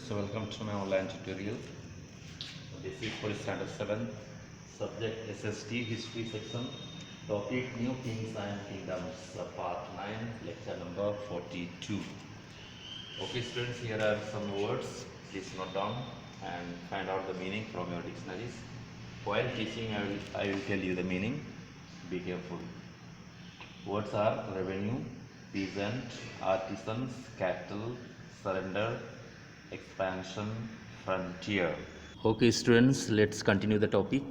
So welcome to my online tutorial. This is for standard 7, subject SST history section, topic New Kings and Kingdoms, part 9, lecture number 42. Okay students, here are some words, please note down and find out the meaning from your dictionaries. While teaching I will tell you the meaning, be careful. Words are revenue, peasant, artisans, cattle, surrender, expansion, frontier. Okay students, let's continue the topic.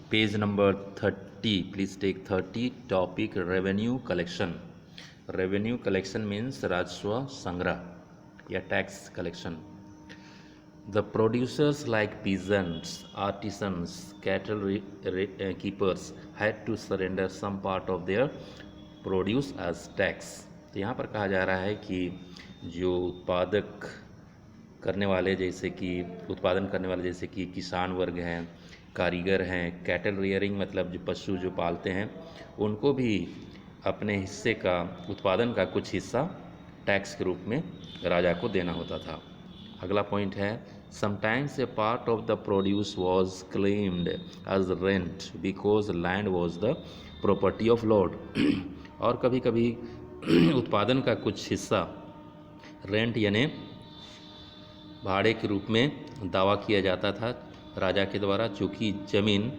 Page number 30, please take 30, topic revenue collection. Revenue collection means Rajswa Sangra, tax collection. The producers like peasants, artisans, cattle keepers had to surrender some part of their produce as tax. तो यहाँ पर कहा जा रहा है कि जो उत्पादन करने वाले जैसे कि किसान वर्ग हैं, कारीगर हैं, कैटल रियरिंग मतलब जो पशु जो पालते हैं, उनको भी अपने हिस्से का उत्पादन का कुछ हिस्सा टैक्स के रूप में राजा को देना होता था। अगला पॉइंट है sometimes a part of the produce was claimed as rent because land was the property of lord. और कभी कभी उत्पादन का कुछ हिस्सा रेंट यानी भाड़े के रूप में दावा किया जाता था राजा के द्वारा, चूँकि ज़मीन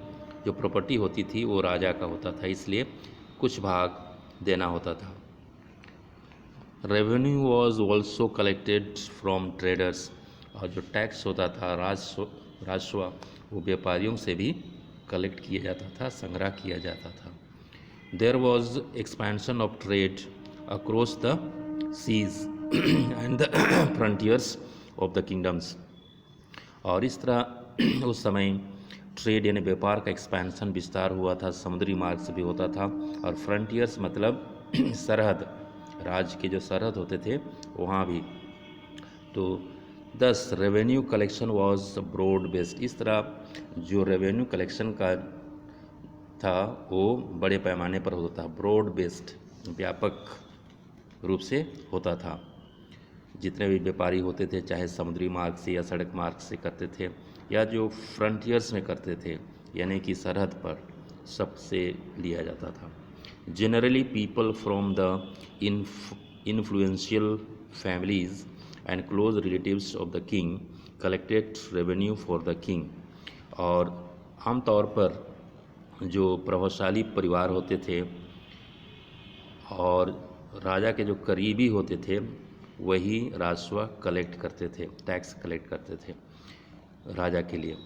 जो प्रॉपर्टी होती थी वो राजा का होता था, इसलिए कुछ भाग देना होता था। Revenue was also collected from traders, और जो टैक्स होता था राजस्व वो व्यापारियों से भी कलेक्ट किया जाता था, संग्रह किया जाता था। There was expansion of trade across the seas and the frontiers of the kingdoms, और इस तरह उस समय ट्रेड यानी व्यापार का एक्सपेंशन विस्तार हुआ था, समुद्री मार्ग से भी होता था, और फ्रंटियर्स मतलब सरहद, राज्य के जो सरहद होते थे वहाँ भी। तो 10 revenue collection was broad based, इस तरह जो रेवेन्यू कलेक्शन का था वो बड़े पैमाने पर होता था, ब्रॉड बेस्ड व्यापक रूप से होता था। जितने भी व्यापारी होते थे, चाहे समुद्री मार्ग से या सड़क मार्ग से करते थे या जो फ्रंटियर्स में करते थे यानी कि सरहद पर, सबसे लिया जाता था। Generally, people from the influential families and close relatives of the king collected revenue for the king, और आमतौर पर जो प्रभावशाली परिवार होते थे और राजा के जो करीबी होते थे वही राजस्व कलेक्ट करते थे, टैक्स कलेक्ट करते थे राजा के लिए।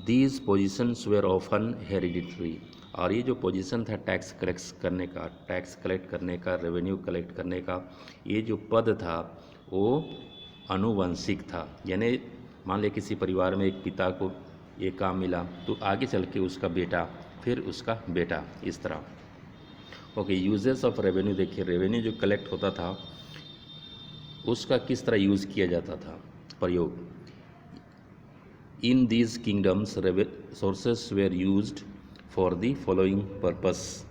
These positions were often hereditary, और ये जो पोजीशन था टैक्स कलेक्ट करने का, रेवेन्यू कलेक्ट करने का, ये जो पद था वो अनुवंशिक था। यानी मान लिया किसी परिवार में एक पिता को ये काम मिला तो आगे चल के उसका बेटा, फिर उसका बेटा, इस तरह। ओके, यूजेस ऑफ रेवेन्यू देखिए, रेवेन्यू जो कलेक्ट होता था उसका किस तरह यूज़ किया जाता था, प्रयोग। In these kingdoms sources where used for the following purpose,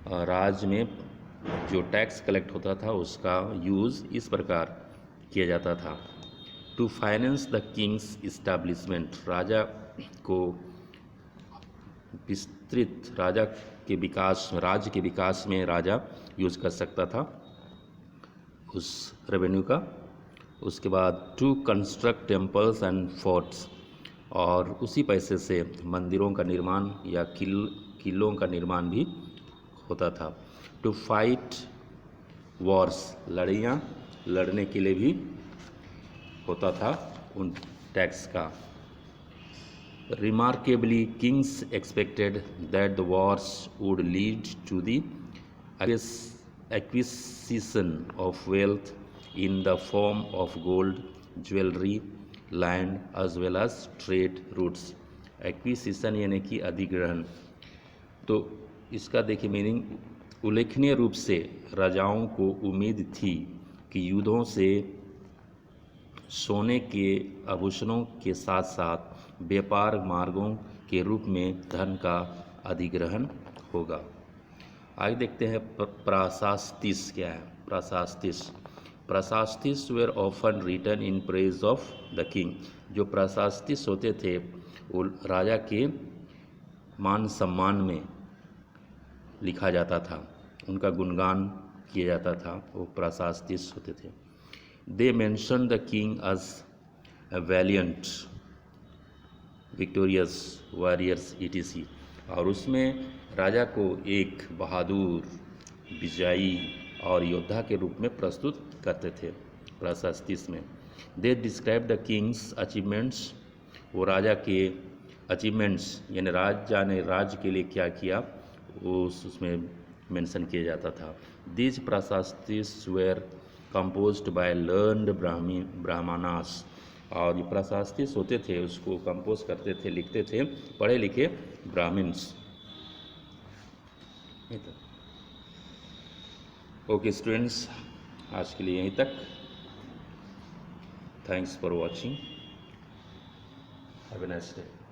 राज्य में जो टैक्स कलेक्ट होता था उसका यूज़ इस प्रकार किया जाता था। To finance the king's establishment, राजा को विस्तृत, राज्य के विकास में राजा यूज़ कर सकता था उस रेवेन्यू का। उसके बाद to construct temples and forts, और उसी पैसे से मंदिरों का निर्माण या किलों का निर्माण भी होता था। टू फाइट वॉर्स, लड़ाइयाँ लड़ने के लिए भी होता था उन टैक्स का। Remarkably kings expected that the wars would lead to the acquisition of wealth in the form of gold, jewellery, land as well as trade routes. Acquisition यानी कि अधिग्रहण, तो इसका देखिए मीनिंग, उल्लेखनीय रूप से राजाओं को उम्मीद थी कि युद्धों से सोने के आभूषणों के साथ साथ व्यापार मार्गों के रूप में धन का अधिग्रहण होगा। आगे देखते हैं प्राशास्तिस क्या है। Prashastis prashastis were often written in praise of the king. जो प्रशास्तिस होते थे वो राजा के मान सम्मान में लिखा जाता था, उनका गुणगान किया जाता था, वो प्रशास्तिस होते थे। They mention the king as a valiant victorious warriors ETC, और उसमें राजा को एक बहादुर विजयी और योद्धा के रूप में प्रस्तुत करते थे प्रशास्तिस में। They describe the Kings achievements, वो राजा के अचीवमेंट्स यानी राजा ने राज्य के लिए क्या किया वो उसमें मेंशन किया जाता था। This prashastis were composed by learned Brahmanas, और ये प्रशास्तिस होते थे उसको कंपोज करते थे, लिखते थे पढ़े लिखे ब्राह्मण्स। ओके स्टूडेंट्स, आज के लिए यहीं तक। Thanks for watching, have a nice day.